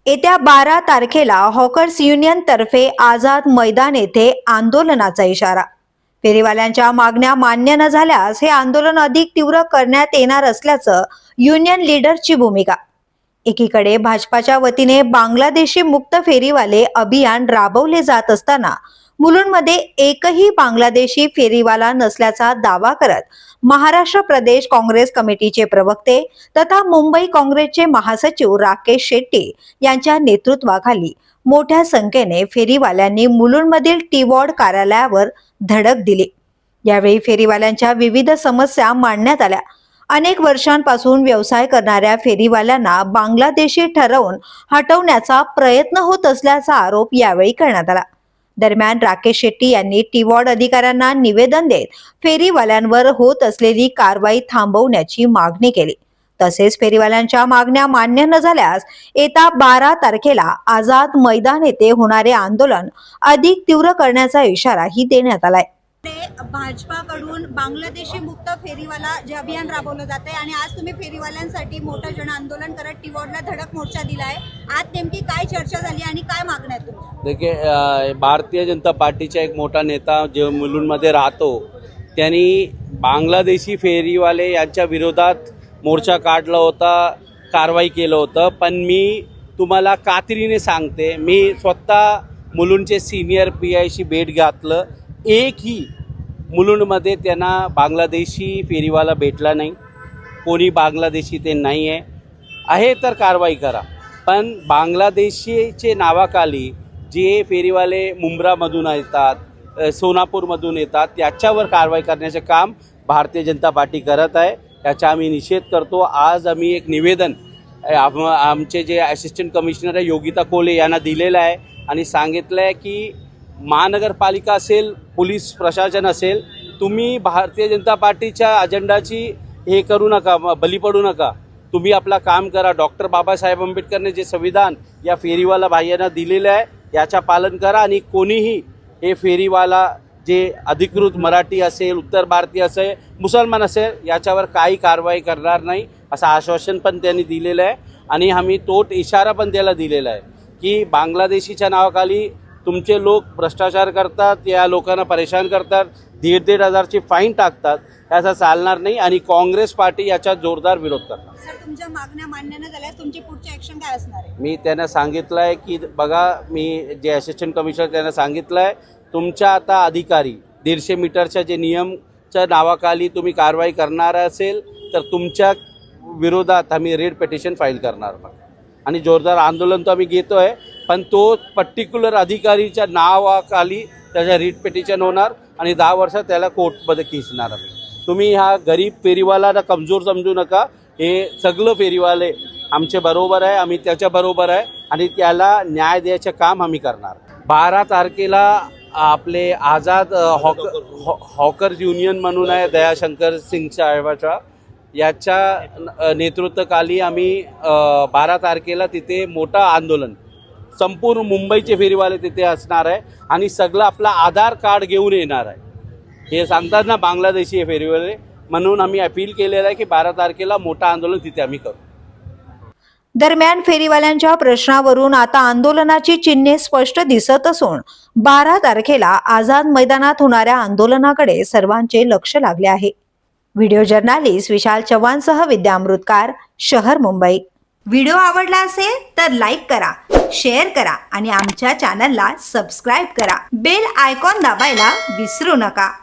येत्या 12 तारखेला hawkers union तर्फे आझाद मैदान येथे आंदोलनाचा इशारा। फेरीवाल्यांच्या मागण्या मान्य न झाल्यास हे आंदोलन अधिक तीव्र करण्यात येणार असल्याचं युनियन लीडरची भूमिका। एकीकडे भाजपाच्या वतीने बांगलादेशी मुक्त फेरीवाले अभियान राबवले जात असताना मुलुंडमध्ये एकही बांगलादेशी फेरीवाला नसल्याचा दावा करत महाराष्ट्र प्रदेश काँग्रेस कमिटीचे प्रवक्ते तथा मुंबई काँग्रेसचे महासचिव राकेश शेट्टी यांच्या नेतृत्वाखाली मोठ्या संख्येने फेरीवाल्यांनी मुलुंडमधील टी-वॉर्ड कार्यालयावर धडक दिली। यावेळी फेरीवाल्यांच्या विविध समस्या मांडण्यात आल्या। अनेक वर्षांपासून व्यवसाय करणाऱ्या फेरीवाल्यांना बांगलादेशी ठरवून हटवण्याचा प्रयत्न होत असल्याचा आरोप यावेळी करण्यात आला। दरम्यान राकेश शेट्टी यांनी टी-वॉर्ड अधिकाऱ्यांना निवेदन देत फेरीवाल्यांवर होत असलेली कारवाई थांबवण्याची मागणी केली। तसेच फेरीवाल्यांच्या मागण्या मान्य न झाल्यास येत्या 12 तारखेला आझाद मैदान येथे होणारे आंदोलन अधिक तीव्र करण्याचा इशाराही देण्यात आलाय। भाजपाकडून बांगलादेशी मुक्त फेरीवाला जे अभियान राबवलं जात आहे आणि आज तुम्ही फेरीवाल्यांसाठी मोठं जन आंदोलन करत टी-वॉर्डला धडक मोर्चा दिला आहे। आज नेमकी काय चर्चा झाली आणि काय मागण्या आहेत तुमच्या? देखिए, भारतीय जनता पार्टीचा एक मोठा नेता जो मुलुंडमध्ये राहतो त्यांनी बांगलादेशी फेरीवाले यांच्या विरोधात मोर्चा काढला होता, कारवाई केलं होतं। पण मी तुम्हाला खात्रीने सांगते, मी स्वतः मुलुंडचे सीनियर PIशी भेट घातलं, एकही मुलुंडमध्ये त्यांना बांगलादेशी फेरीवाला भेटला नाही। कोणी बांगलादेशी ते नाही आहे तर कारवाई करा। पण बांगलादेशीचे नावाखाली जे फेरीवाले मुंब्रामधून येतात, सोनापूरमधून येतात, त्याच्यावर कारवाई करण्याचे काम भारतीय जनता पार्टी करत आहे। याचा आम्ही निषेध करतो। आज आम्ही एक निवेदन आमचे जे असिस्टंट कमिशनर आहे योगिता कोले यांना दिलेलं आहे आणि सांगितलं आहे की महानगरपालिका असेल, पोलीस प्रशासन असेल, तुम्ही भारतीय जनता पार्टीच्या अजेंडाची हे करू नका, बली पडू नका। तुम्ही आपला काम करा। डॉक्टर बाबासाहेब आंबेडकरने जे संविधान या फेरीवाला भाईंना दिलेलं आहे याचा पालन करा आणि कोणीही हे फेरीवाला जे अधिकृत मराठी असेल, उत्तर भारतीय असेल, मुसलमान असेल याच्यावर काही कारवाई करणार नाही असं आश्वासन पण त्यांनी दिलेलं आहे। आणि आम्ही तोच इशारा पण त्याला दिलेला आहे की बांगलादेशीच्या नावाखाली तुमचे लोक भ्रष्टाचार करतात, या लोकांना परेशान करतात, 1,500 हजारची फाईन टाकतात, याचा चालणार नाही आणि काँग्रेस पार्टी याचा जोरदार विरोध करणार। सर, तुमच्या मागण्या मान्य न झाल्यास तुमची पुढची ऍक्शन काय असणार आहे? मी त्यांना सांगितलं आहे की बघा, मी जे असिस्टंट कमिशनर त्यांना सांगितलं आहे, तुमच्या आता अधिकारी 150 मीटरच्या जे नियमच्या नावाखाली तुम्ही कारवाई करणार असेल तर तुमच्या विरोधात आम्ही रेड पिटिशन फाईल करणार आणि जोरदार आंदोलन तर आम्ही घेतो आहे। पण तो पर्टिक्युलर अधिकारीच्या नावाखाली त्याच्या रीट पिटिशन होणार आणि 10 वर्षात त्याला कोर्टमध्ये खेचणार आम्ही। तुम्ही हा गरीब फेरीवाला कमजोर समजू नका। हे सगळं फेरीवाले आमचे बरोबर आहे, आम्ही त्याच्या बरोबर आहे आणि त्याला न्याय द्यायचं काम आम्ही करणार। 12 तारखेला आपले आझाद हॉकर्स युनियन म्हणून आहे दयाशंकर सिंग साहेबाचा, याच्या नेतृत्वाखाली आम्ही 12 तारखेला तिथे मोठा आंदोलन, संपूर्ण मुंबईचे फेरीवाले तिथे असणार आहे आणि सगळं आपला आधार कार्ड घेऊन येणार आहे। हे सांगतात ना बांगलादेशी फेरीवाले, म्हणून आम्ही अपील केलेलं आहे की 12 तारखेला मोठा आंदोलन तिथे आम्ही करू। दरम्यान फेरीवाल्यांच्या प्रश्नावरून आता आंदोलनाची चिन्हे स्पष्ट दिसत असून 12 तारखेला आझाद मैदानात होणाऱ्या आंदोलनाकडे सर्वांचे लक्ष लागले आहे। व्हिडिओ जर्नालिस्ट विशाल चव्हाणसह विद्या अमृतकार, शहर मुंबई। व्हिडिओ आवडला असेल तर लाईक करा, शेअर करा आणि आमच्या चॅनलला सबस्क्राईब करा। बेल आयकॉन दाबायला विसरू नका।